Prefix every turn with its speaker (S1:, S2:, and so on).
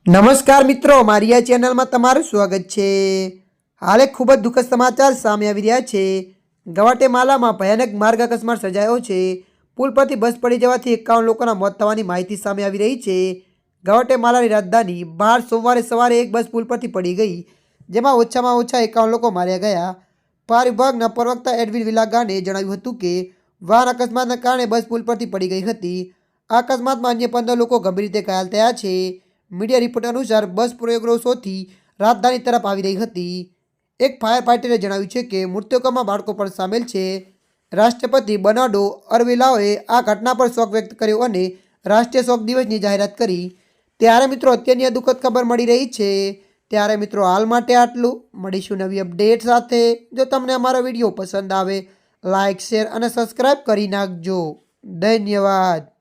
S1: નમસ્કાર મિત્રો, મારી આ ચેનલમાં તમારું સ્વાગત છે। હાલ એક ખૂબ જ દુઃખદ સમાચાર સામે આવી રહ્યા છે। ગવાટેમાલામાં ભયાનક માર્ગ અકસ્માત સર્જાયો છે। પુલ પરથી બસ પડી જવાથી 51 લોકોના મોત થવાની માહિતી સામે આવી રહી છે। ગવાટેમાલાની રાજધાની બહાર સોમવારે સવારે એક બસ પુલ પરથી પડી ગઈ, જેમાં ઓછામાં ઓછા 51 લોકો માર્યા ગયા। ફાયર વિભાગના પ્રવક્તા એડવિન વિલાગાને જણાવ્યું હતું કે વાહન અકસ્માતના કારણે બસ પુલ પરથી પડી ગઈ હતી। આ અકસ્માતમાં અન્ય 15 લોકો ગંભીર રીતે ઘાયલ થયા છે। મીડિયા રિપોર્ટ અનુસાર બસ પૂર્વગ્રહોથી રાજધાની તરફ આવી રહી હતી। એક ફાયર ફાઇટરે જણાવ્યું છે કે મૃતકોમાં બાળકો પણ સામેલ છે। રાષ્ટ્રપતિ બર્નાર્ડો અરવેલાઓએ આ ઘટના પર શોક વ્યક્ત કર્યો અને રાષ્ટ્રીય શોક દિવસની જાહેરાત કરી। ત્યારે મિત્રો અત્યારની આ દુઃખદ ખબર મળી રહી છે। ત્યારે મિત્રો હાલ માટે આટલું, મળીશું નવી અપડેટ સાથે। જો તમને અમારો વિડીયો પસંદ આવે, લાઇક, શેર અને સબસ્ક્રાઈબ કરી નાખજો। ધન્યવાદ।